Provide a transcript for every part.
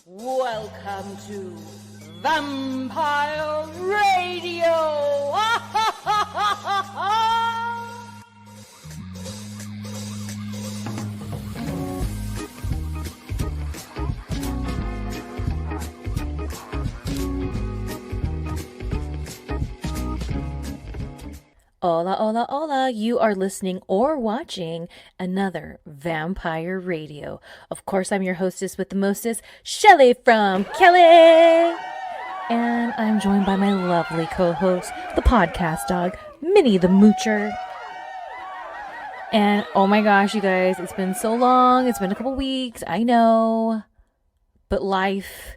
Welcome to Vampire Radio! Hola, hola, hola. You are listening or watching another Vampire Radio. Of course, I'm your hostess with the mostest, Shelly from Kelly. And I'm joined by my lovely co-host, the podcast dog, Minnie the Moocher. And oh my gosh, you guys, it's been so long. It's been a couple weeks, I know. But life,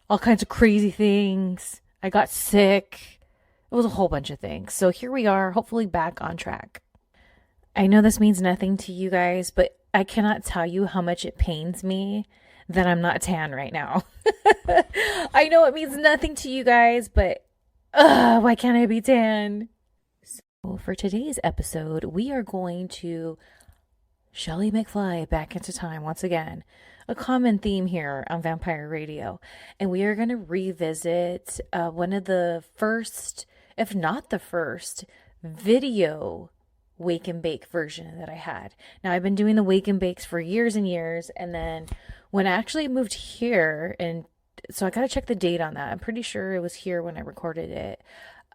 all kinds of crazy things. I got sick. It was a whole bunch of things. So here we are, hopefully back on track. I know this means nothing to you guys, but I cannot tell you how much it pains me that I'm not tan right now. I know it means nothing to you guys, but why can't I be tan? So for today's episode, we are going to Shelly McFly back into time once again. A common theme here on Vampire Radio. And we are going to revisit one of the first, if not the first, video wake and bake version that I had. Now, I've been doing the wake and bakes for years and years. And then when I actually moved here, and so I got to check the date on that. I'm pretty sure it was here when I recorded it.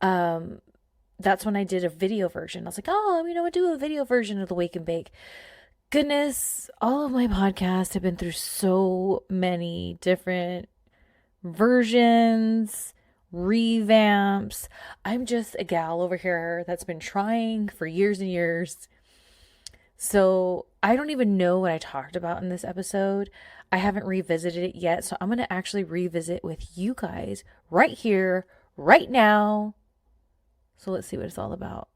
That's when I did a video version. I was like, oh, you know what, do a video version of the wake and bake. Goodness, all of my podcasts have been through so many different versions, revamps. I'm just a gal over here that's been trying for years and years. So I don't even know what I talked about in this episode. I haven't revisited it yet. So I'm going to actually revisit with you guys right here, right now. So let's see what it's all about.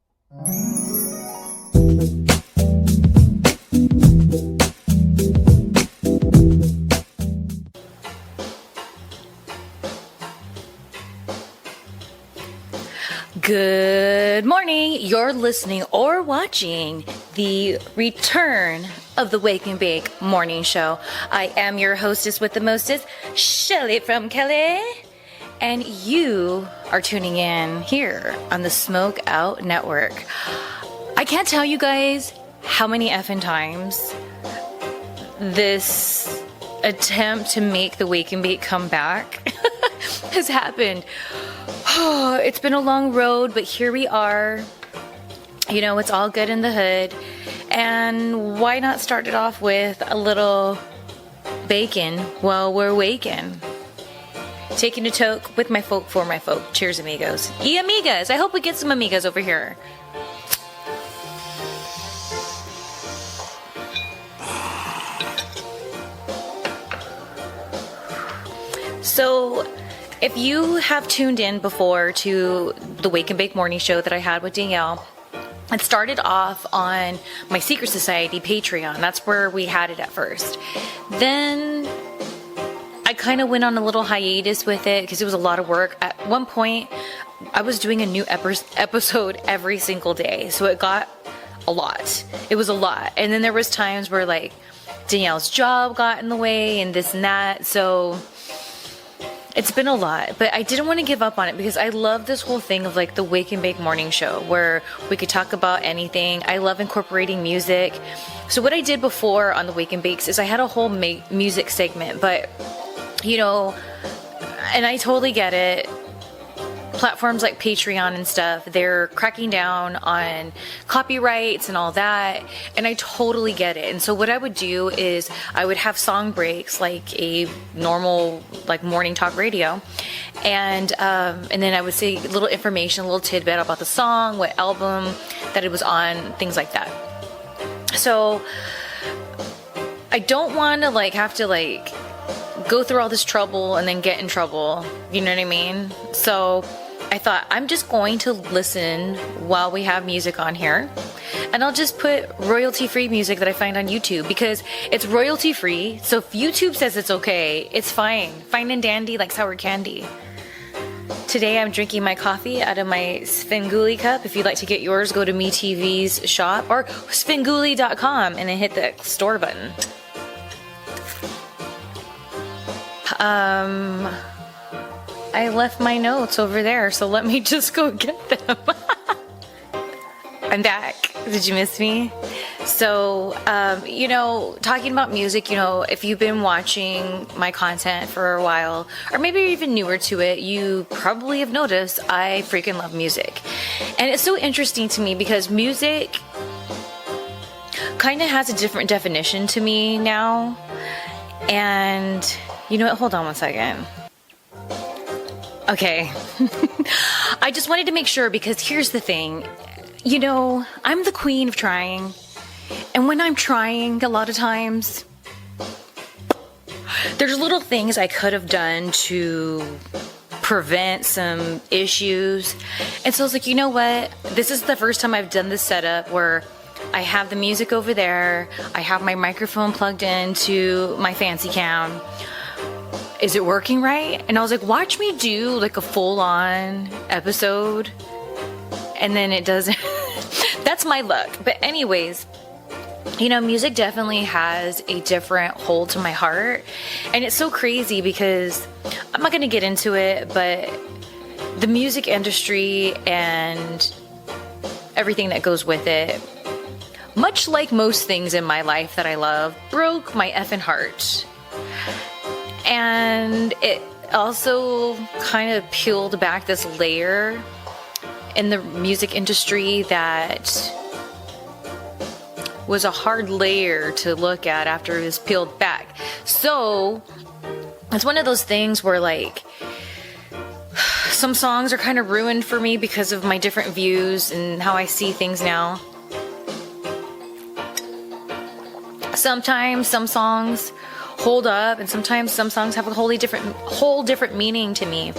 Good morning. You're listening or watching the return of the Wake and Bake Morning Show. I am your hostess with the mostest, Shelly from Kelly. And you are tuning in here on the Smoke Out Network. I can't tell you guys how many effing times this attempt to make the Wake and Bake come back has happened. Oh, it's been a long road, but here we are. You know, it's all good in the hood. And why not start it off with a little bacon while we're waking? Taking a toke with my folk for my folk. Cheers, amigos. Y amigas. I hope we get some amigas over here. So, if you have tuned in before to the Wake and Bake Morning Show that I had with Danielle, it started off on my Secret Society Patreon. That's where we had it at first. Then I kind of went on a little hiatus with it because it was a lot of work. At one point, I was doing a new episode every single day. So it got a lot. It was a lot. And then there was times where like Danielle's job got in the way and this and that. So it's been a lot, but I didn't want to give up on it because I love this whole thing of like the Wake and Bake Morning Show where we could talk about anything. I love incorporating music. So what I did before on the Wake and Bakes is I had a whole music segment, but you know, and I totally get it. Platforms like Patreon and stuff, they're cracking down on copyrights and all that, and I totally get it. And so what I would do is I would have song breaks like a normal like morning talk radio, and then I would say little information, a little tidbit about the song, what album that it was on, things like that. So I don't want to like have to like go through all this trouble and then get in trouble, you know what I mean? So I thought I'm just going to listen while we have music on here, and I'll just put royalty-free music that I find on YouTube because it's royalty-free. So if YouTube says it's okay, it's fine and dandy like sour candy. Today I'm drinking my coffee out of my Svengoolie cup. If you'd like to get yours, go to MeTV's shop or svengoolie.com and then hit the store button. I left my notes over there, so let me just go get them. I'm back. Did you miss me? So, talking about music, if you've been watching my content for a while, or maybe you're even newer to it, you probably have noticed I freaking love music. And it's so interesting to me because music kind of has a different definition to me now. And, you know what? Hold on one second. Okay. I just wanted to make sure because here's the thing. I'm the queen of trying. And when I'm trying, a lot of times, there's little things I could have done to prevent some issues. And so I was like, you know what? This is the first time I've done this setup where I have the music over there. I have my microphone plugged into my fancy cam. Is it working right? And I was like, watch me do like a full-on episode. And then it doesn't. That's my luck. But anyways, music definitely has a different hold to my heart. And it's so crazy because I'm not going to get into it, but the music industry and everything that goes with it, much like most things in my life that I love, broke my effing heart. And it also kind of peeled back this layer in the music industry that was a hard layer to look at after it was peeled back. So it's one of those things where like some songs are kind of ruined for me because of my different views and how I see things now. Sometimes some songs hold up and sometimes some songs have a whole different meaning to me.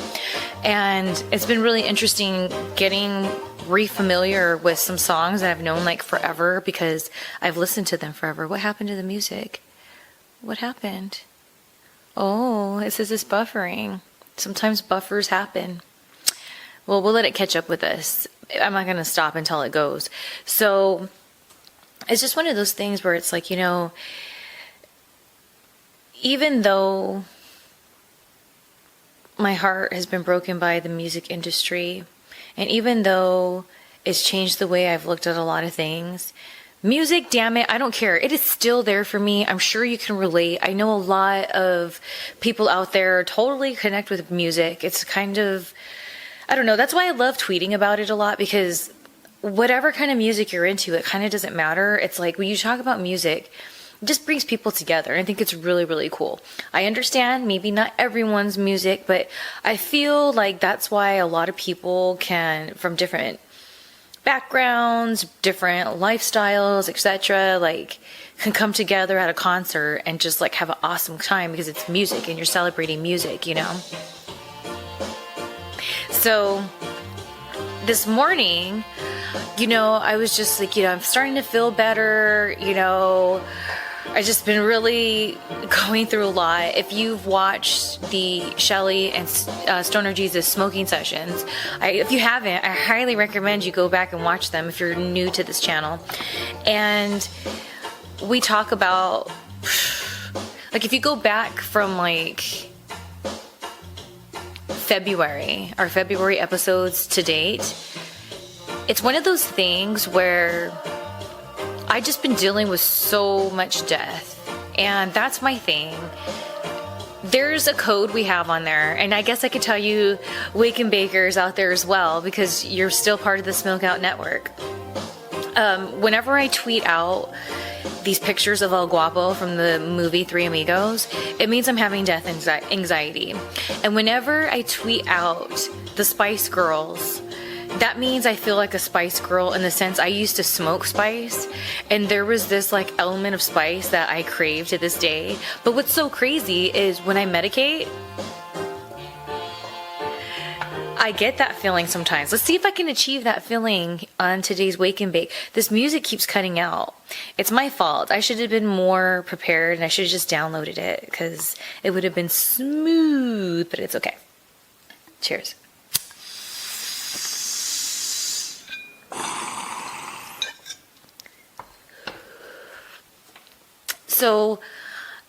And it's been really interesting getting re-familiar with some songs that I've known like forever because I've listened to them forever. What happened to the music? What happened? Oh, it says it's buffering. Sometimes buffers happen. Well, we'll let it catch up with us. I'm not going to stop until it goes. So it's just one of those things where it's like, even though my heart has been broken by the music industry, and even though it's changed the way I've looked at a lot of things, music, damn it, I don't care. It is still there for me. I'm sure you can relate. I know a lot of people out there totally connect with music. It's kind of, I don't know. That's why I love tweeting about it a lot because whatever kind of music you're into, it kind of doesn't matter. It's like when you talk about music, it just brings people together. I think it's really, really cool. I understand maybe not everyone's music, but I feel like that's why a lot of people from different backgrounds, different lifestyles, etc., can come together at a concert and just have an awesome time because it's music and you're celebrating music, So this morning, I was just I'm starting to feel better, I've just been really going through a lot. If you've watched the Shelly and Stoner Jesus smoking sessions, if you haven't, I highly recommend you go back and watch them if you're new to this channel. And we talk about, if you go back from February, our February episodes to date, it's one of those things where I've just been dealing with so much death, and that's my thing. There's a code we have on there, and I guess I could tell you Wake and Bakers out there as well, because you're still part of the Smoke Out Network. Whenever I tweet out these pictures of El Guapo from the movie Three Amigos, it means I'm having death anxiety. And whenever I tweet out the Spice Girls, that means I feel like a Spice Girl in the sense I used to smoke spice, and there was this element of spice that I crave to this day. But what's so crazy is when I medicate, I get that feeling sometimes. Let's see if I can achieve that feeling on today's Wake and Bake. This music keeps cutting out. It's my fault. I should have been more prepared and I should have just downloaded it because it would have been smooth, but it's okay. Cheers. So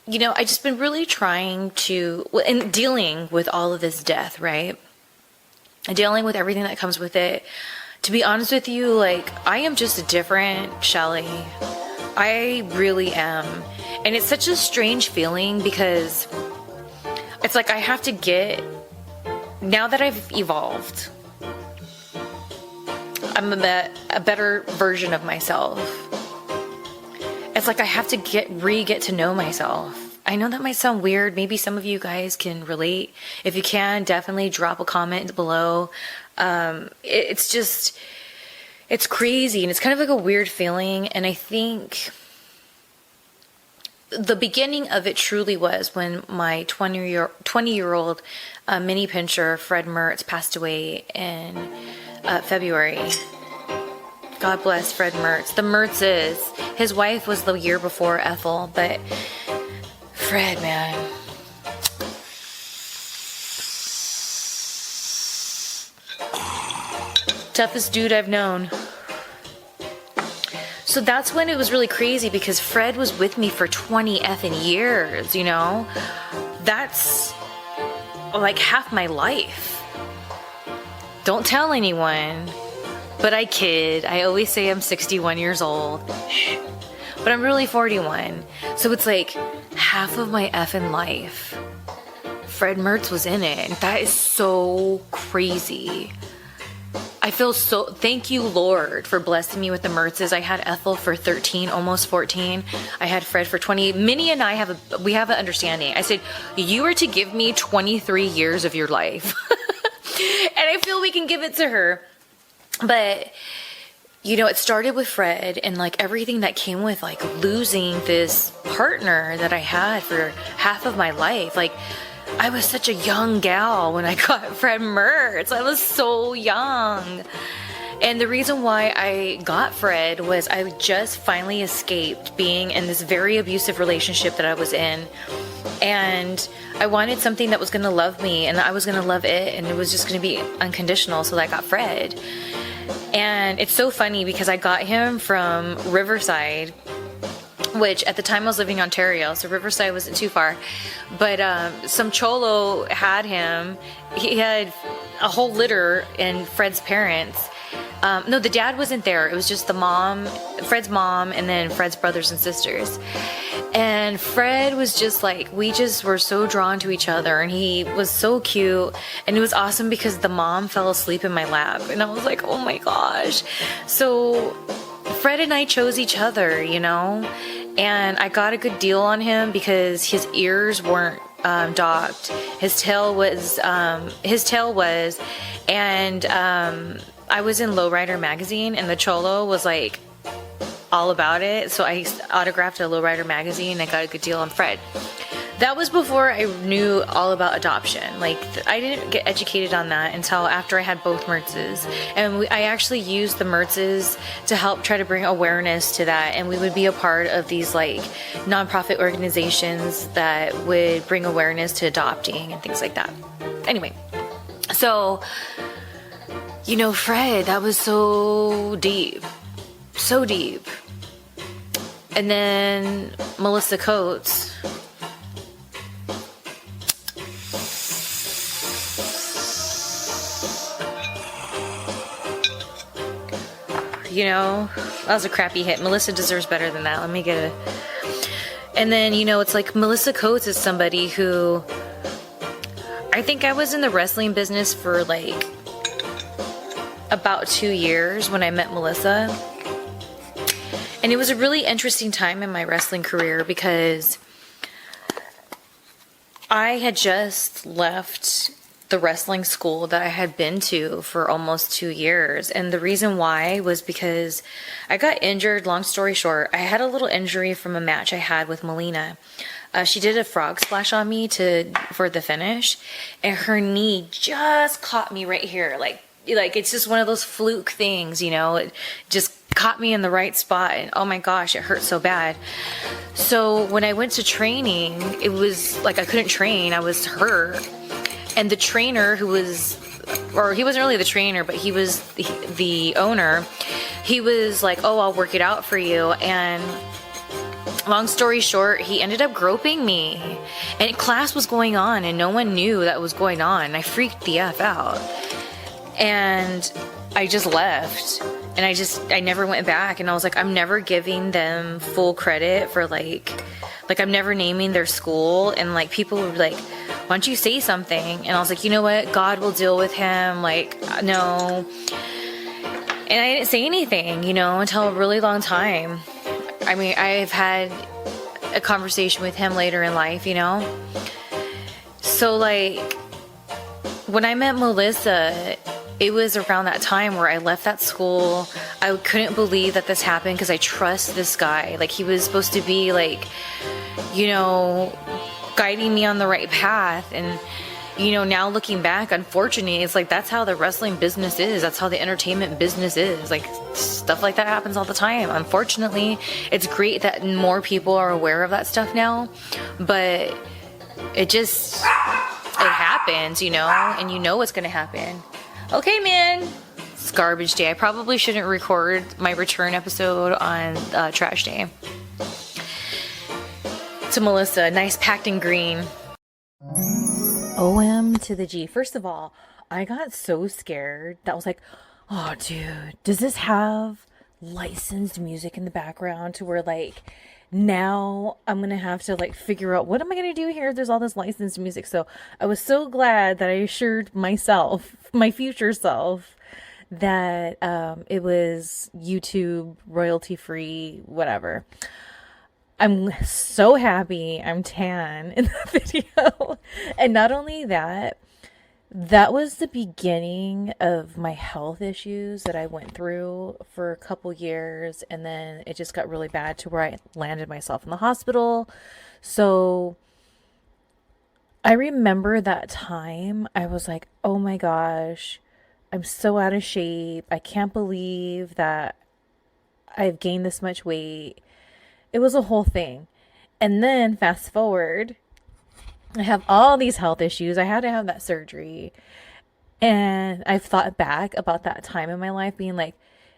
I just been really trying to, and dealing with all of this death, right? And dealing with everything that comes with it. To be honest with you, like, I am just a different Shelly. I really am. And it's such a strange feeling because it's like I have to get, now that I've evolved, I'm a better version of myself. It's like I have to get to know myself. I know that might sound weird. Maybe some of you guys can relate. If you can, definitely drop a comment below. It's crazy, and it's kind of like a weird feeling. And I think the beginning of it truly was when my 20-year-old mini pincher, Fred Mertz, passed away in February. God bless Fred Mertz. The Mertzes. His wife was the year before Ethel, but Fred, man. Toughest dude I've known. So that's when it was really crazy because Fred was with me for 20 effing years, That's like half my life. Don't tell anyone. But I kid. I always say I'm 61 years old. But I'm really 41. So it's like half of my effing life. Fred Mertz was in it. And that is so crazy. I feel so, thank you, Lord, for blessing me with the Mertzes. I had Ethel for 13, almost 14. I had Fred for 20. Minnie and I we have an understanding. I said, you are to give me 23 years of your life. And I feel we can give it to her. But, it started with Fred and like everything that came with like losing this partner that I had for half of my life. Like, I was such a young gal when I got Fred Mertz. I was so young. And the reason why I got Fred was I just finally escaped being in this very abusive relationship that I was in. And I wanted something that was going to love me and I was going to love it. And it was just going to be unconditional. So I got Fred. And it's so funny because I got him from Riverside, which at the time I was living in Ontario, so Riverside wasn't too far. But some cholo had him. He had a whole litter and Fred's parents. No, the dad wasn't there. It was just the mom, Fred's mom, and then Fred's brothers and sisters. And Fred was just like, we just were so drawn to each other, and he was so cute. And it was awesome because the mom fell asleep in my lap, and I was like, oh my gosh. So Fred and I chose each other, and I got a good deal on him because his ears weren't docked. His tail was, and I was in Lowrider magazine, and the cholo was like all about it. So I autographed a Lowrider magazine and I got a good deal on Fred. That was before I knew all about adoption. Like, I didn't get educated on that until after I had both Mertzes. And I actually used the Mertzes to help try to bring awareness to that. And we would be a part of these like nonprofit organizations that would bring awareness to adopting and things like that. Anyway, so, Fred, that was so deep. So deep. And then Melissa Coates. That was a crappy hit. Melissa deserves better than that. Let me get it. And then, it's like Melissa Coates is somebody who, I think I was in the wrestling business for like about 2 years when I met Melissa. And it was a really interesting time in my wrestling career because I had just left the wrestling school that I had been to for almost 2 years. And the reason why was because I got injured. Long story short, I had a little injury from a match I had with Melina. She did a frog splash on me for the finish, and her knee just caught me right here. Like it's just one of those fluke things, it just caught me in the right spot, and oh my gosh, it hurt so bad. So when I went to training, it was like I couldn't train. I was hurt. And the trainer he wasn't really the trainer, but he was the owner. He was like, oh, I'll work it out for you. And long story short, he ended up groping me, and class was going on and no one knew that was going on. I freaked the F out, and I just left, and I never went back. And I was like, I'm never giving them full credit for like I'm never naming their school. And like, people were like, why don't you say something? And I was like, you know what, God will deal with him, like, no. And I didn't say anything, you know, until a really long time. I mean, I've had a conversation with him later in life, you know. So like, when I met Melissa, it was around that time where I left that school. I couldn't believe that this happened, because I trust this guy. Like, he was supposed to be like, you know, guiding me on the right path. And, you know, now looking back, unfortunately, it's like, that's how the wrestling business is. That's how the entertainment business is. Like, stuff like that happens all the time. Unfortunately, it's great that more people are aware of that stuff now, but it happens, you know, and you know what's going to happen. Okay, man. It's garbage day. I probably shouldn't record my return episode on trash day. To Melissa, nice packed in green. OM to the G. First of all, I got so scared that I was like, oh, dude, does this have licensed music in the background to where, like, now I'm going to have to, like, figure out what am I going to do here if there's all this licensed music. So I was so glad that I assured myself, my future self, that it was YouTube, royalty-free, whatever. I'm so happy I'm tan in the video. And not only that, that was the beginning of my health issues that I went through for a couple years. And then it just got really bad to where I landed myself in the hospital. So I remember that time. I was like, oh my gosh, I'm so out of shape. I can't believe that I've gained this much weight. It was a whole thing. And then fast forward, I have all these health issues. I had to have that surgery. And I've thought back about that time in my life being like,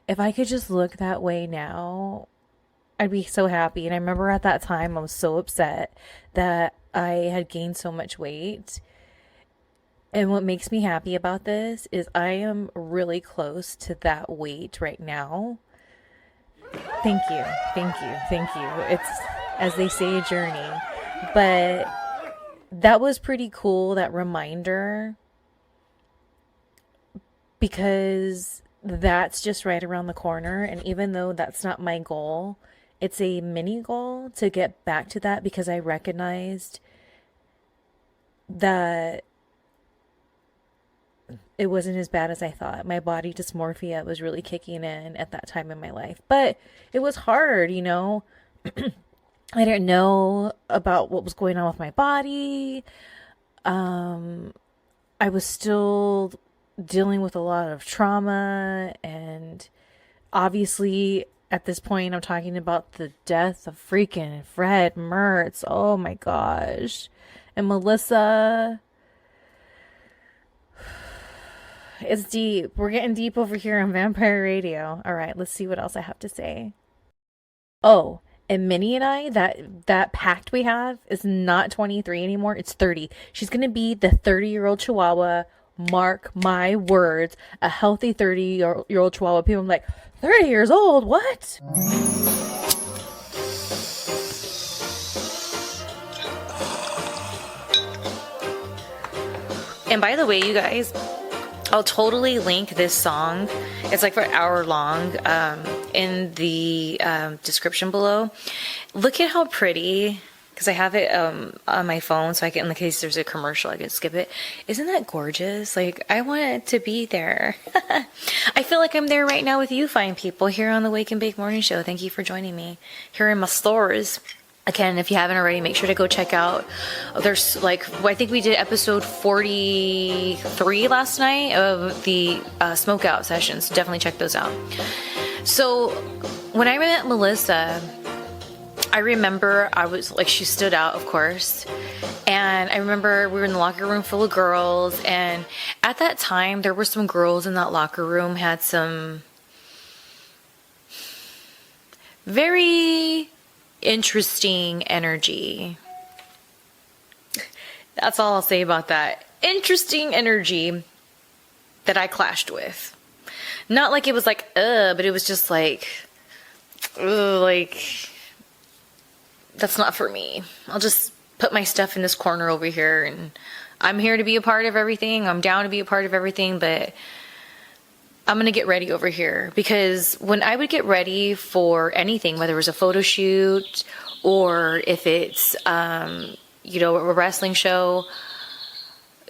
if I could just look that way now, I'd be so happy. And I remember at that time, I was so upset that I had gained so much weight. And what makes me happy about this is I am really close to that weight right now. Thank you. Thank you. Thank you. It's, as they say, a journey. But that was pretty cool, that reminder, because that's just right around the corner. And even though that's not my goal, it's a mini goal to get back to that, because I recognized that it wasn't as bad as I thought. My body dysmorphia was really kicking in at that time in my life. But it was hard, you know. I didn't know about what was going on with my body. I was still dealing with a lot of trauma. And obviously, at this point, I'm talking about the death of freaking Fred Mertz. Oh my gosh. And Melissa. It's deep. We're getting deep over here on Vampire Radio. All right, let's see what else I have to say. Oh, and Minnie and I, that pact we have is not 23 anymore. It's 30. She's going to be the 30-year-old Chihuahua. Mark my words. A healthy 30-year-old Chihuahua. People are like, 30 years old? What? And by the way, you guys, I'll totally link this song. It's like for an hour long in the description below. Look at how pretty, because I have it on my phone, so I can, in case there's a commercial, I can skip it. Isn't that gorgeous? Like, I want it to be there. I feel like I'm there right now with you fine people here on the Wake and Bake Morning Show. Thank you for joining me here in my stores. Again, if you haven't already, make sure to go check out. There's like, I think we did episode 43 last night of the smoke out sessions. So definitely check those out. So when I met Melissa, I remember I was like, she stood out, of course. And I remember we were in the locker room full of girls. And at that time, there were some girls in that locker room had some very interesting energy. That's all I'll say about that. Interesting energy that I clashed with. Not like it was like, but it was just like, like, that's not for me. I'll just put my stuff in this corner over here, and I'm here to be a part of everything. I'm down to be a part of everything, but I'm going to get ready over here. Because when I would get ready for anything, whether it was a photo shoot or if it's, you know, a wrestling show,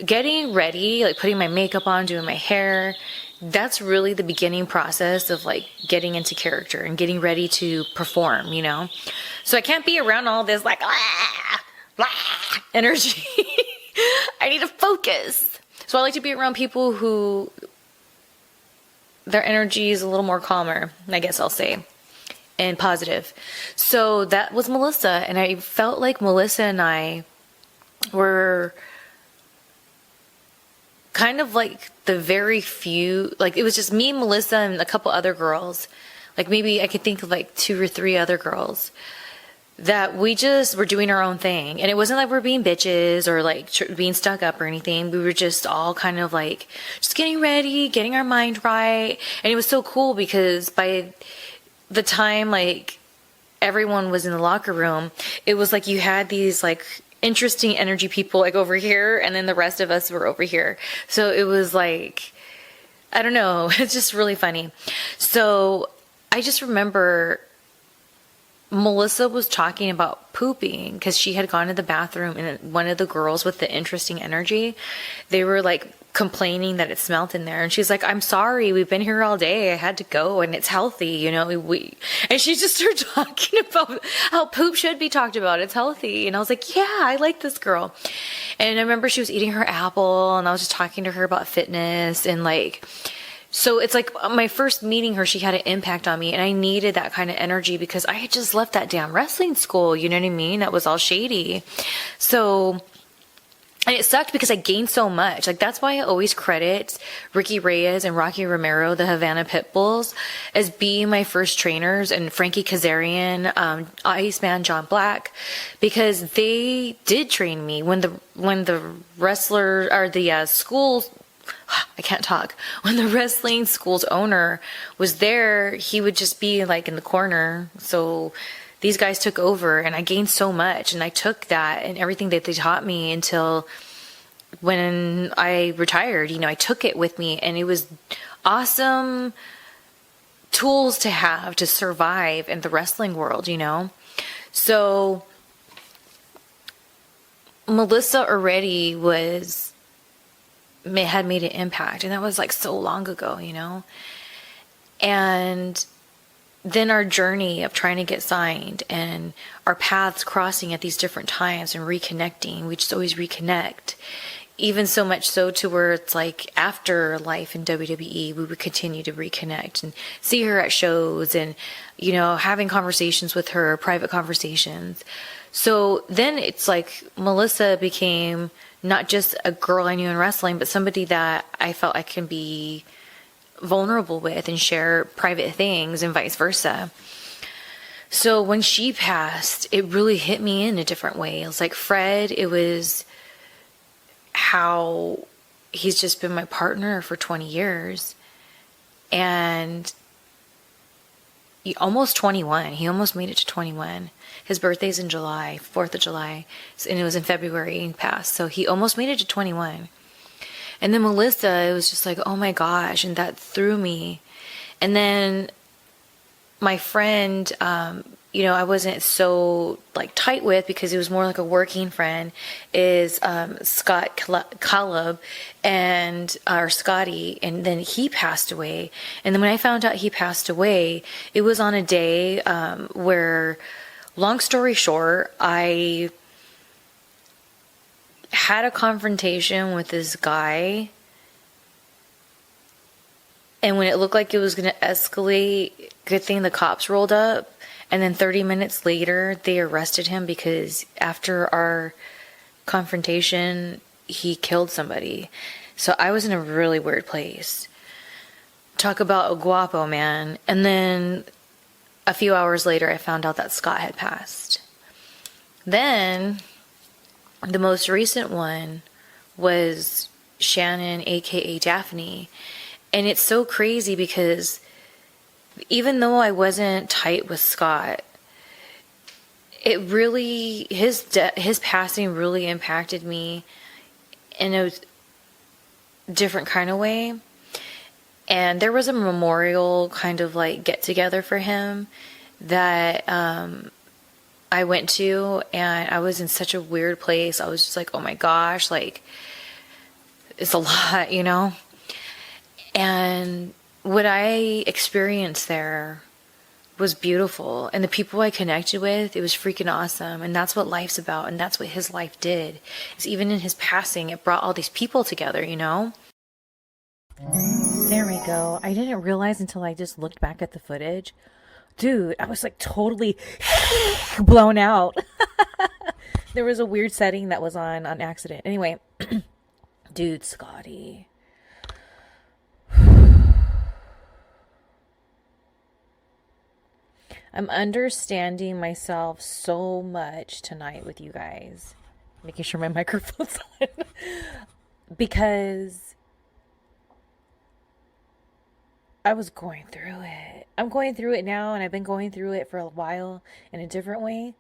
getting ready, like putting my makeup on, doing my hair, that's really the beginning process of like getting into character and getting ready to perform, you know? So I can't be around all this like, energy. I need to focus. So I like to be around people who their energy is a little more calmer, I guess I'll say, and positive. So that was Melissa, and I felt like Melissa and I were kind of like the very few, like it was just me, Melissa, and a couple other girls. Like maybe I could think of like 2 or 3 other girls that we just were doing our own thing. And it wasn't like we're being bitches or like being stuck up or anything. We were just all kind of like just getting ready, getting our mind right. And it was so cool because by the time like everyone was in the locker room, it was like you had these like interesting energy people like over here, and then the rest of us were over here. So it was like, I don't know, it's just really funny. So I just remember Melissa was talking about pooping because she had gone to the bathroom, and one of the girls with the interesting energy, they were like complaining that it smelled in there, and she's like, I'm sorry, we've been here all day, I had to go, and it's healthy, you know, and she just started talking about how poop should be talked about, it's healthy. And I was like, yeah, I like this girl. And I remember she was eating her apple, and I was just talking to her about fitness, and like, so it's like my first meeting her, she had an impact on me, and I needed that kind of energy because I had just left that damn wrestling school, you know what I mean? That was all shady. So, and it sucked because I gained so much. Like, that's why I always credit Ricky Reyes and Rocky Romero, the Havana Pitbulls, as being my first trainers, and Frankie Kazarian, Iceman John Black, because they did train me when the wrestler or the schools, I can't talk. When the wrestling school's owner was there, he would just be like in the corner. So these guys took over, and I gained so much, and I took that and everything that they taught me until when I retired. You know, I took it with me, and it was awesome tools to have to survive in the wrestling world, you know? So Melissa already had made an impact, and that was like so long ago, you know? And then our journey of trying to get signed and our paths crossing at these different times and reconnecting, we just always reconnect. Even so much so to where it's like after life in WWE, we would continue to reconnect and see her at shows and, you know, having conversations with her, private conversations. So then it's like Melissa became not just a girl I knew in wrestling, but somebody that I felt I can be vulnerable with and share private things, and vice versa. So when she passed, it really hit me in a different way. It was like Fred, it was how he's just been my partner for 20 years. And almost 21. He almost made it to 21. His birthday's in July, 4th of July. And it was in February he passed. So he almost made it to 21. And then Melissa, it was just like, oh my gosh. And that threw me. And then my friend, you know, I wasn't so like tight with because he was more like a working friend, is Scott Caleb and or Scotty, and then he passed away. And then when I found out he passed away, it was on a day where, long story short, I had a confrontation with this guy, and when it looked like it was going to escalate, good thing the cops rolled up. And then 30 minutes later, they arrested him because after our confrontation, he killed somebody. So I was in a really weird place. Talk about a guapo, man. And then a few hours later, I found out that Scott had passed. Then, the most recent one was Shannon, aka Daffney. And it's so crazy because even though I wasn't tight with Scott, it really, his passing really impacted me in a different kind of way. And there was a memorial kind of like get together for him that I went to, and I was in such a weird place. I was just like, oh my gosh, like, it's a lot, you know? And what I experienced there was beautiful. And the people I connected with, it was freaking awesome. And that's what life's about. And that's what his life did. Is even in his passing, it brought all these people together, you know? There we go. I didn't realize until I just looked back at the footage. Dude, I was like totally blown out. There was a weird setting that was on accident. Anyway, dude, Scotty. I'm understanding myself so much tonight with you guys. Making sure my microphone's on. Because I was going through it. I'm going through it now, and I've been going through it for a while in a different way.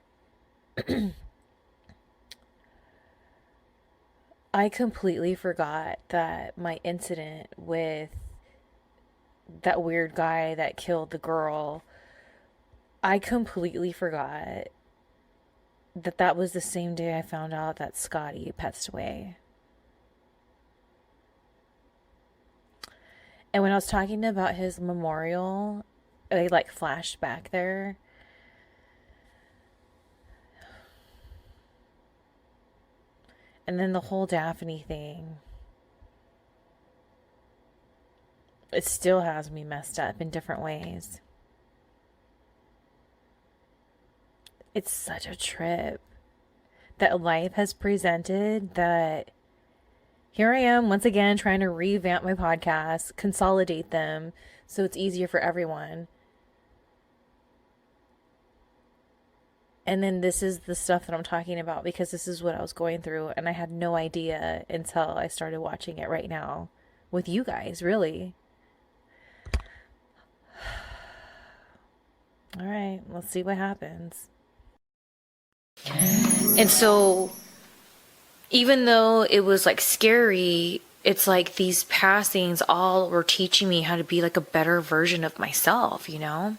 I completely forgot that my incident with that weird guy that killed the girl, I completely forgot that was the same day I found out that Scotty passed away. And when I was talking about his memorial, I like flashed back there. And then the whole Daffney thing. It still has me messed up in different ways. It's such a trip that life has presented, that here I am once again trying to revamp my podcast, consolidate them so it's easier for everyone. And then this is the stuff that I'm talking about because this is what I was going through, and I had no idea until I started watching it right now with you guys, really. All right, let's see what happens. And so, even though it was like scary, it's like these passings all were teaching me how to be like a better version of myself, you know?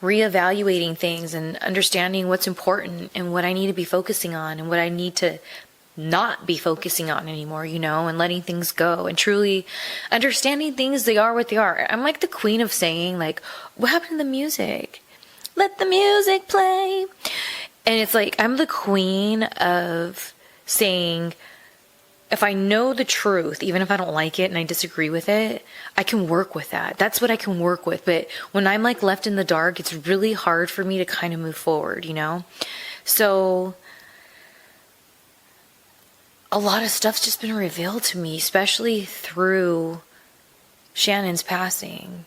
Reevaluating things and understanding what's important and what I need to be focusing on and what I need to not be focusing on anymore, you know, and letting things go and truly understanding things, they are what they are. I'm like the queen of saying, like, what happened to the music? Let the music play. And it's like, I'm the queen of saying, if I know the truth, even if I don't like it and I disagree with it, I can work with that. That's what I can work with. But when I'm like left in the dark, it's really hard for me to kind of move forward, you know? So a lot of stuff's just been revealed to me, especially through Shannon's passing.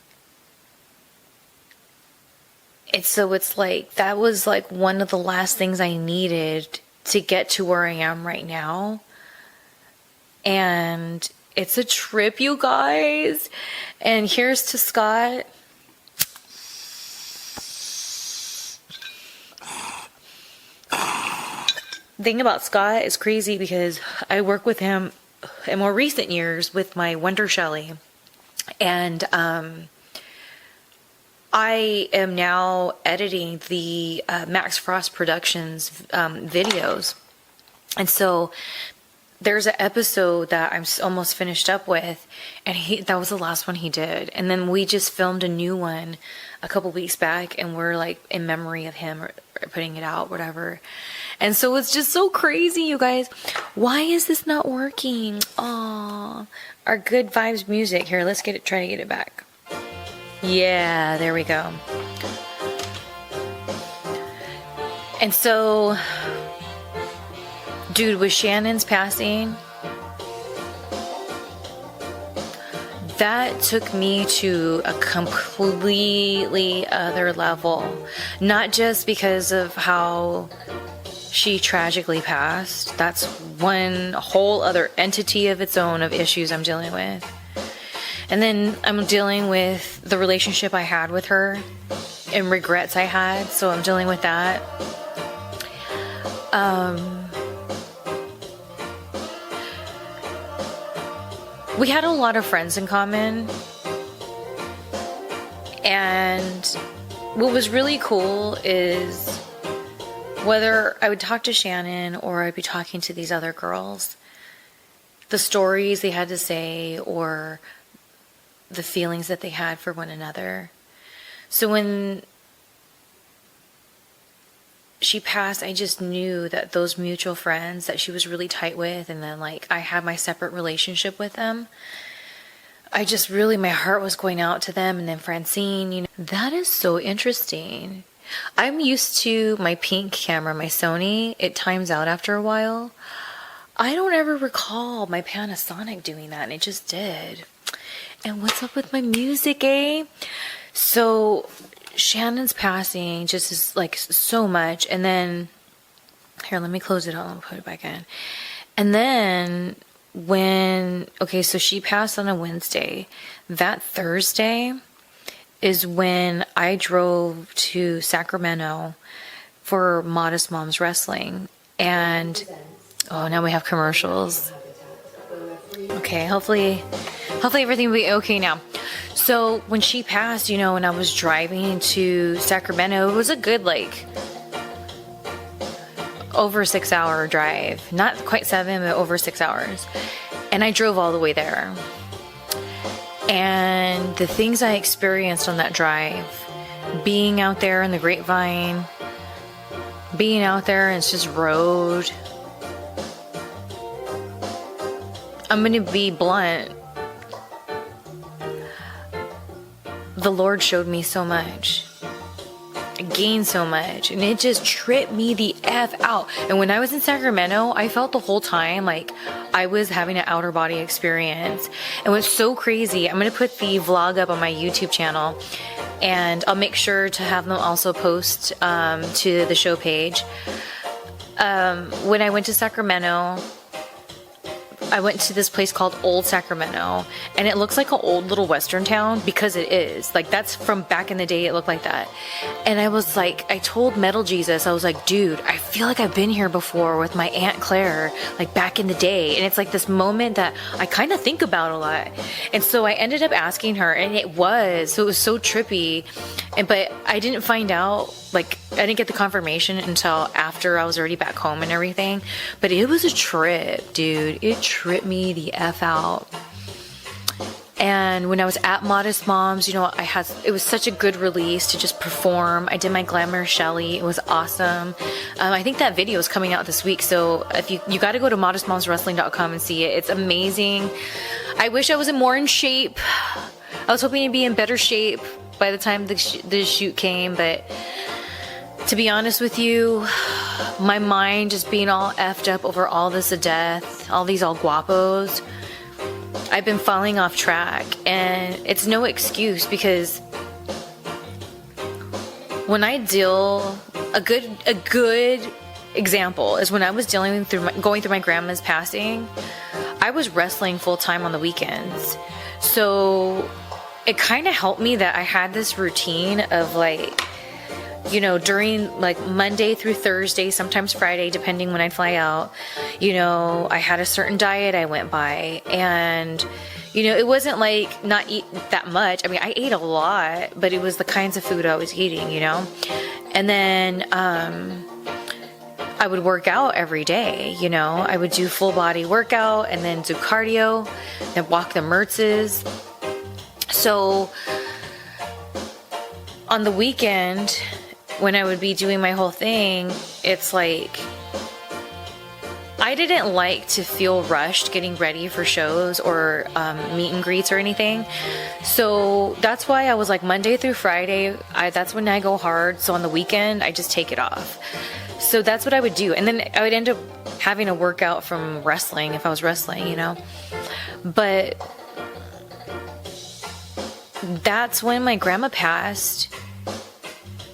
It's like, that was like one of the last things I needed to get to where I am right now. And it's a trip, you guys. And here's to Scott. The thing about Scott is crazy because I work with him in more recent years with my Wonder Shelly. And I am now editing the Max Frost Productions videos. And so there's an episode that I'm almost finished up with, and that was the last one he did. And then we just filmed a new one a couple weeks back, and we're like in memory of him or putting it out, whatever. And so it's just so crazy, you guys. Why is this not working? Aw, our good vibes music. Here, let's try to get it back. Yeah, there we go. And so, dude, with Shannon's passing, that took me to a completely other level. Not just because of how she tragically passed. That's one whole other entity of its own of issues I'm dealing with. And then I'm dealing with the relationship I had with her and regrets I had, so I'm dealing with that. We had a lot of friends in common, and what was really cool is whether I would talk to Shannon or I'd be talking to these other girls, the stories they had to say or the feelings that they had for one another. So when she passed, I just knew that those mutual friends that she was really tight with, and then like I had my separate relationship with them, I just really, my heart was going out to them. And then Francine, you know, that is so interesting. I'm used to my pink camera, my Sony, it times out after a while. I don't ever recall my Panasonic doing that, and it just did. And what's up with my music, eh? So Shannon's passing just is like so much. And then, here, let me close it out and put it back in. And then so she passed on a Wednesday. That Thursday is when I drove to Sacramento for Modest Moms Wrestling. And, now we have commercials. Okay, hopefully everything will be okay now. So when she passed, you know, when I was driving to Sacramento, it was a good, like, over 6 hour drive. Not quite 7, but over 6 hours. And I drove all the way there. And the things I experienced on that drive, being out there in the grapevine, being out there and it's just road. I'm going to be blunt. The Lord showed me so much. I gained so much. And it just tripped me the F out. And when I was in Sacramento, I felt the whole time like I was having an outer body experience. And what's so crazy, I'm going to put the vlog up on my YouTube channel. And I'll make sure to have them also post to the show page. When I went to Sacramento, I went to this place called Old Sacramento, and it looks like an old little western town because it is. Like, that's from back in the day, it looked like that. And I was like, I told Metal Jesus, I was like, dude, I feel like I've been here before with my Aunt Claire, like back in the day. And it's like this moment that I kind of think about a lot. And so I ended up asking her, and it was so trippy. But I didn't find out, like, I didn't get the confirmation until after I was already back home and everything. But it was a trip, dude. It tripped me the F out. And when I was at Modest Moms, you know, it was such a good release to just perform. I did my Glamour Shelly. It was awesome. I think that video is coming out this week. So if you got to go to modestmomswrestling.com and see it. It's amazing. I wish I was more in shape. I was hoping to be in better shape by the time the shoot came, but to be honest with you, my mind just being all effed up over all this of death, all these all guapos, I've been falling off track, and it's no excuse because when I a good example is when I was going through my grandma's passing, I was wrestling full time on the weekends. So it kind of helped me that I had this routine of, like, you know, during like Monday through Thursday, sometimes Friday, depending when I'd fly out, you know, I had a certain diet I went by. And, you know, it wasn't like not eat that much. I mean, I ate a lot, but it was the kinds of food I was eating, you know. And then I would work out every day, you know. I would do full body workout and then do cardio and walk the Mertz's. So on the weekend, when I would be doing my whole thing, it's like I didn't like to feel rushed getting ready for shows or meet and greets or anything. So that's why I was like Monday through Friday, that's when I go hard. So on the weekend, I just take it off. So that's what I would do. And then I would end up having a workout from wrestling if I was wrestling, you know. But that's when my grandma passed.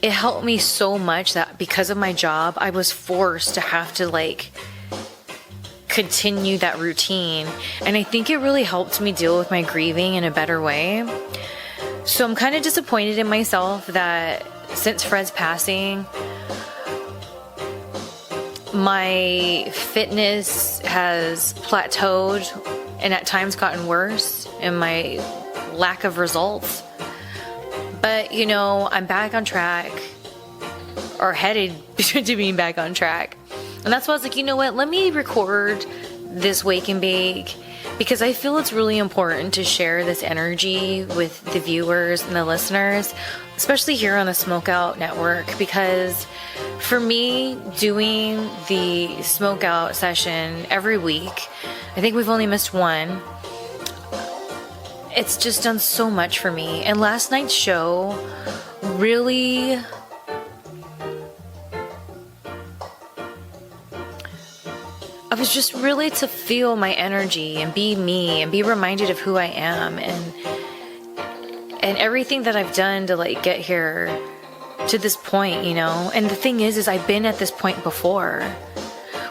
It helped me so much that because of my job, I was forced to have to like continue that routine. And I think it really helped me deal with my grieving in a better way. So I'm kind of disappointed in myself that since Fred's passing, my fitness has plateaued and at times gotten worse in my lack of results. But, you know, I'm back on track, or headed to being back on track. And that's why I was like, you know what, let me record this Wake and Bake, because I feel it's really important to share this energy with the viewers and the listeners, especially here on the Smokeout Network, because for me, doing the Smokeout session every week, I think we've only missed one. It's just done so much for me. And last night's show really I was just really to feel my energy and be me and be reminded of who I am and everything that I've done to like get here to this point, you know. And the thing is I've been at this point before.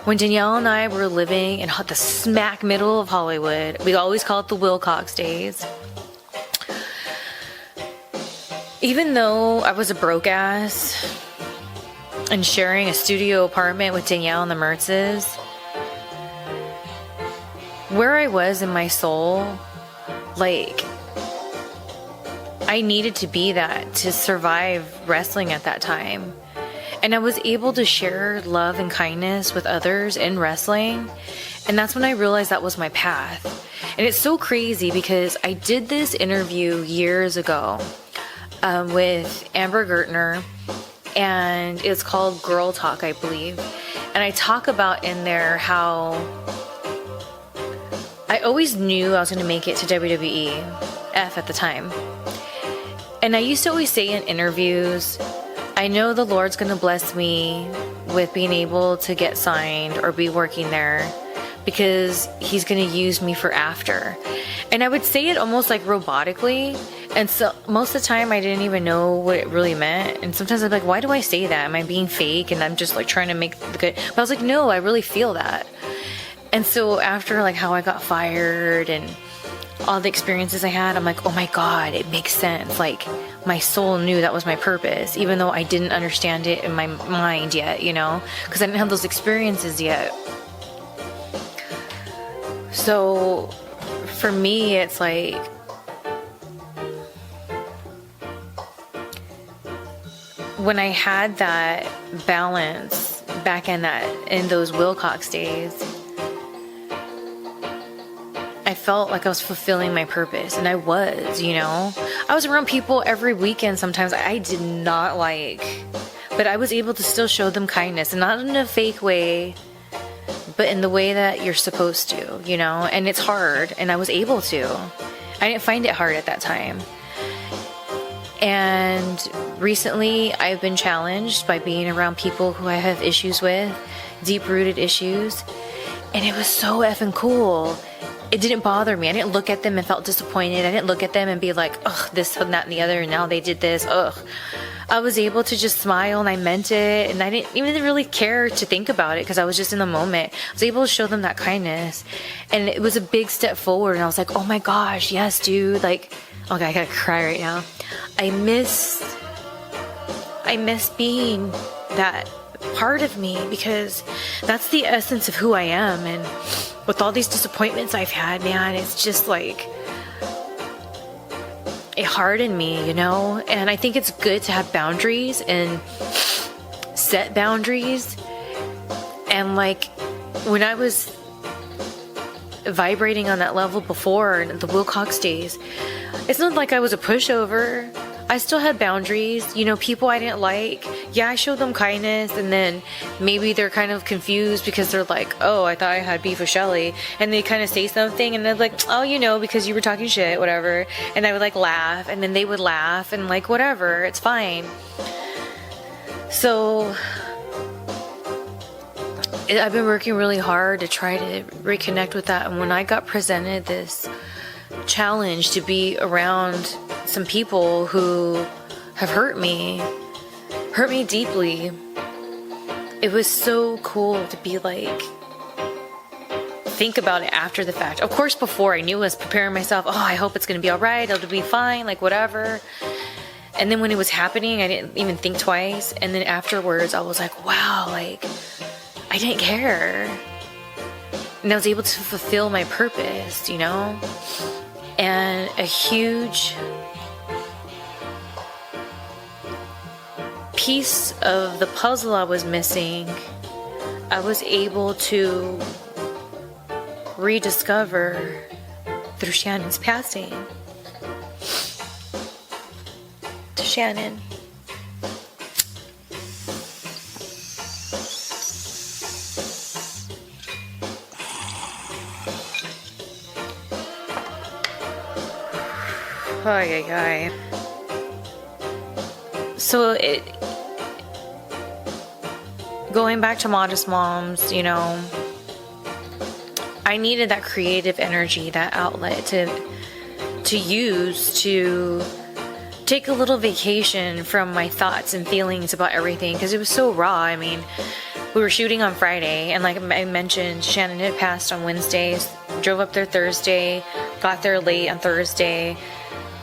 When Danielle and I were living in the smack middle of Hollywood, we always call it the Wilcox days. Even though I was a broke ass and sharing a studio apartment with Danielle and the Mertzes, where I was in my soul, like, I needed to be that to survive wrestling at that time. And I was able to share love and kindness with others in wrestling. And that's when I realized that was my path. And it's so crazy because I did this interview years ago with Amber Gertner. And it's called Girl Talk, I believe. And I talk about in there how I always knew I was going to make it to WWE, F at the time. And I used to always say in interviews, I know the Lord's going to bless me with being able to get signed or be working there because he's going to use me for after. And I would say it almost like robotically. And so most of the time I didn't even know what it really meant. And sometimes I'm like, why do I say that? Am I being fake? And I'm just like trying to make the good. But I was like, no, I really feel that. And so after like how I got fired and all the experiences I had, I'm like, oh my God, it makes sense. Like my soul knew that was my purpose, even though I didn't understand it in my mind yet, you know, because I didn't have those experiences yet. So for me, it's like, when I had that balance back in those Wilcox days, I felt like I was fulfilling my purpose, and I was, you know. I was around people every weekend sometimes I did not like, but I was able to still show them kindness, and not in a fake way, but in the way that you're supposed to, you know. And it's hard, and I was able to. I didn't find it hard at that time. And recently I've been challenged by being around people who I have issues with, deep-rooted issues, and it was so effing cool. It didn't bother me. I didn't look at them and felt disappointed. I didn't look at them and be like, ugh, this and that and the other, and now they did this, ugh. I was able to just smile, and I meant it, and I didn't even really care to think about it because I was just in the moment. I was able to show them that kindness, and it was a big step forward, and I was like, oh my gosh, yes, dude, like, okay, I gotta cry right now. I miss being that part of me, because that's the essence of who I am. And with all these disappointments I've had, man, it's just like, it hardened me, you know. And I think it's good to have boundaries and set boundaries. And like when I was vibrating on that level before in the Wilcox days, it's not like I was a pushover. I still had boundaries, you know, people I didn't like. Yeah, I showed them kindness, and then maybe they're kind of confused because they're like, oh, I thought I had beef with Shelly. And they kind of say something, and they're like, oh, you know, because you were talking shit, whatever. And I would like laugh, and then they would laugh, and like, whatever, it's fine. So I've been working really hard to try to reconnect with that. And when I got presented this challenge to be around some people who have hurt me deeply. It was so cool to be like, think about it after the fact. Of course, before I knew, I was preparing myself. Oh, I hope it's going to be all right. It'll be fine, like whatever. And then when it was happening, I didn't even think twice. And then afterwards, I was like, wow, like I didn't care. And I was able to fulfill my purpose, you know? And a huge piece of the puzzle I was missing, I was able to rediscover through Shannon's passing. To Shannon. Ay, ay, ay. So going back to Modest Moms, you know, I needed that creative energy, that outlet to use to take a little vacation from my thoughts and feelings about everything, because it was so raw. I mean, we were shooting on Friday, and like I mentioned, Shannon had passed on Wednesdays, drove up there Thursday, got there late on Thursday,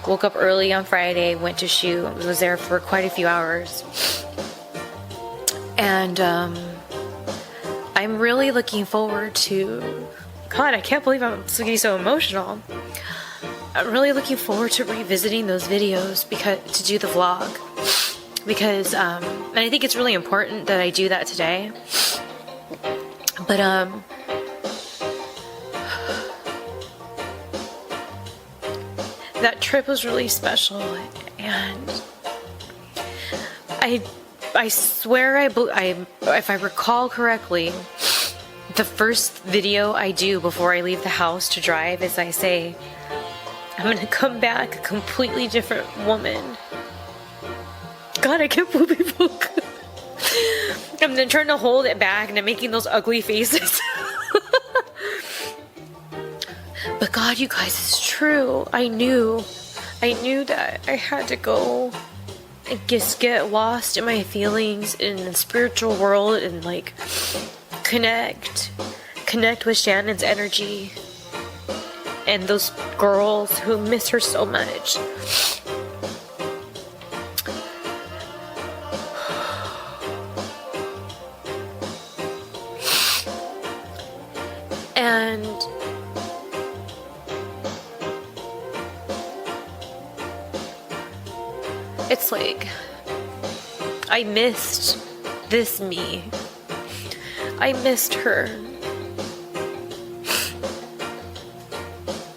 woke up early on Friday, went to shoot, was there for quite a few hours. And I'm really looking forward to, God, I can't believe I'm getting so emotional. I'm really looking forward to revisiting those videos to do the vlog, because and I think it's really important that I do that today. But that trip was really special, and I swear if I recall correctly, the first video I do before I leave the house to drive is I say, I'm gonna come back a completely different woman. God, I can't believe I'm then trying to hold it back and I'm making those ugly faces. But God, you guys, it's true. I knew that I had to go and just get lost in my feelings in the spiritual world and like connect with Shannon's energy and those girls who miss her so much. And it's like I missed this me. I missed her.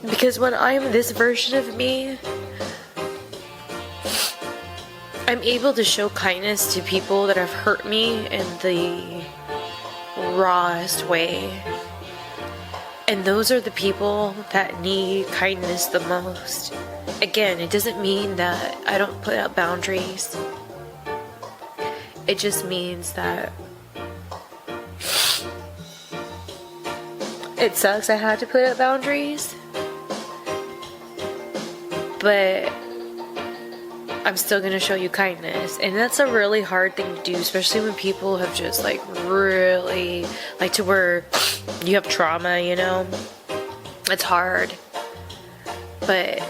Because when I'm this version of me, I'm able to show kindness to people that have hurt me in the rawest way. And those are the people that need kindness the most. Again, it doesn't mean that I don't put out boundaries. It just means that it sucks I had to put up boundaries, but I'm still gonna show you kindness. And that's a really hard thing to do, especially when people have just like really, like to where you have trauma, you know? It's hard. But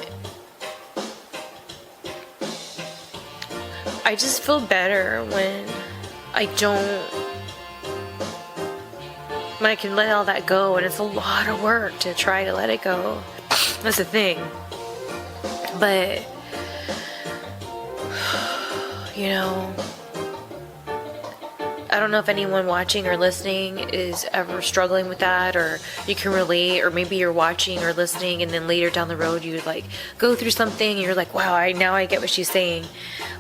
I just feel better when I can let all that go, and it's a lot of work to try to let it go. That's the thing. But, you know, I don't know if anyone watching or listening is ever struggling with that, or you can relate, or maybe you're watching or listening and then later down the road you like go through something and you're like, wow, now I get what she's saying.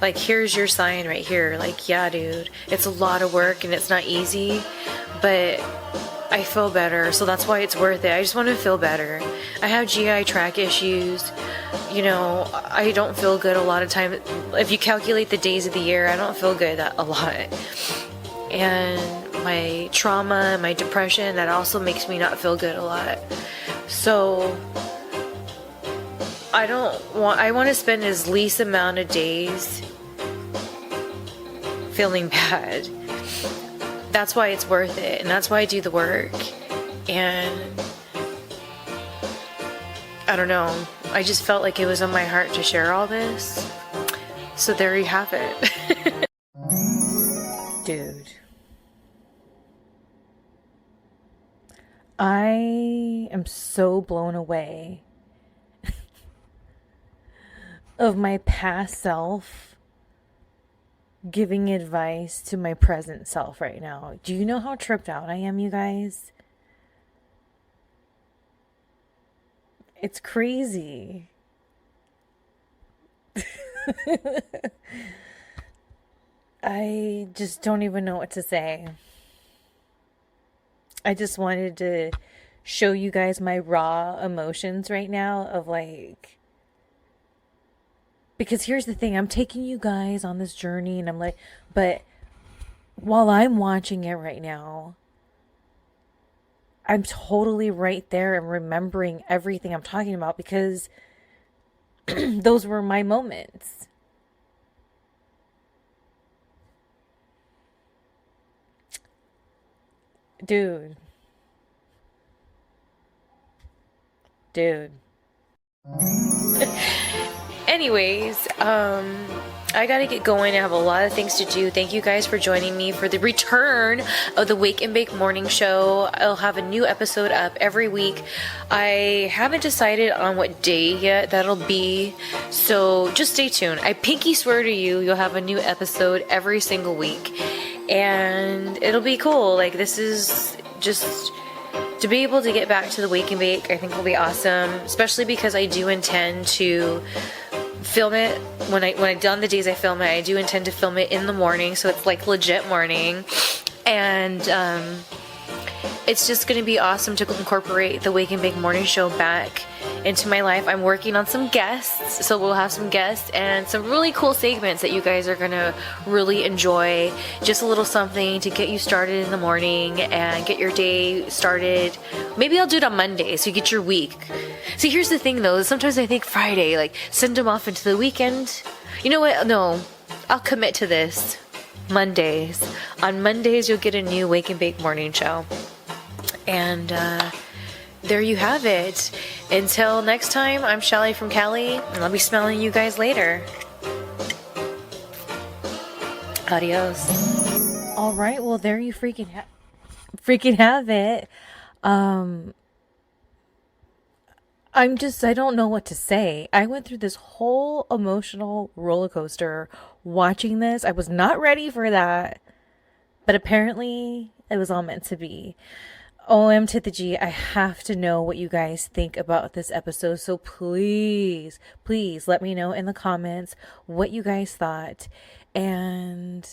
Like, here's your sign right here. Like, yeah, dude, it's a lot of work and it's not easy, but I feel better, so that's why it's worth it. I just want to feel better. I have GI tract issues. You know, I don't feel good a lot of time. If you calculate the days of the year, I don't feel good a lot. And my trauma, my depression, that also makes me not feel good a lot. So I want to spend as least amount of days feeling bad. That's why it's worth it, and that's why I do the work. And I don't know, I just felt like it was on my heart to share all this. So there you have it. Dude, I am so blown away of my past self giving advice to my present self right now. Do you know how tripped out I am, you guys? It's crazy. I just don't even know what to say. I just wanted to show you guys my raw emotions right now of like, because here's the thing, I'm taking you guys on this journey and I'm like, but while I'm watching it right now, I'm totally right there and remembering everything I'm talking about because those were my moments. Dude. Anyways, I gotta get going. I have a lot of things to do. Thank you guys for joining me for the return of the Wake and Bake Morning Show. I'll have a new episode up every week. I haven't decided on what day yet that'll be, so just stay tuned. I pinky swear to you, you'll have a new episode every single week, and it'll be cool. Like, this is just to be able to get back to the Wake and Bake. I think will be awesome, especially because I do intend to film it when I done the days I film it. I do intend to film it in the morning, so it's like legit morning, and it's just going to be awesome to incorporate the Wake and Bake Morning Show back into my life. I'm working on some guests, so we'll have some guests and some really cool segments that you guys are going to really enjoy. Just a little something to get you started in the morning and get your day started. Maybe I'll do it on Monday so you get your week. See, here's the thing though, sometimes I think Friday, like, send them off into the weekend. You know what? No, I'll commit to this. Mondays. On Mondays, you'll get a new Wake and Bake Morning Show. And there you have it. Until next time, I'm Shelly from Cali, and I'll be smelling you guys later. Adios. All right, well, there you freaking have it. I don't know what to say. I went through this whole emotional roller coaster watching this. I was not ready for that, but apparently it was all meant to be. OM to the G, I have to know what you guys think about this episode. So please let me know in the comments what you guys thought. And,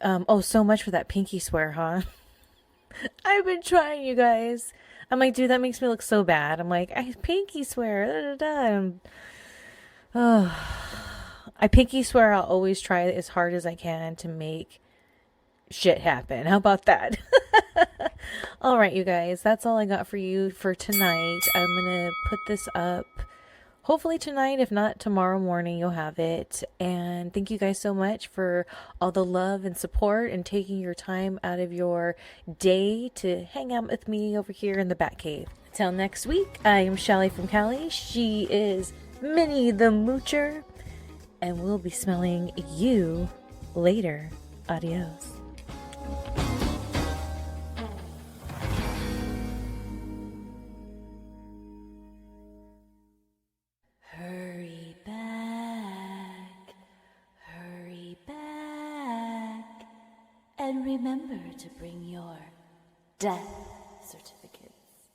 so much for that pinky swear, huh? I've been trying, you guys. I'm like, dude, that makes me look so bad. I'm like, I pinky swear. I pinky swear I'll always try as hard as I can to make shit happen. How about that? All right, you guys, that's all I got for you for tonight. I'm gonna put this up hopefully tonight. If not, tomorrow morning you'll have it. And thank you guys so much for all the love and support and taking your time out of your day to hang out with me over here in the Batcave. Until next week, I am Shelly from Cali. She is Minnie the Moocher, and we'll be smelling you later. Adios. Hurry back, and remember to bring your death certificates.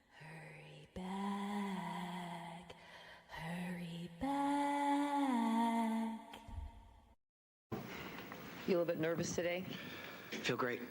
Hurry back. You a little bit nervous today? Feel great.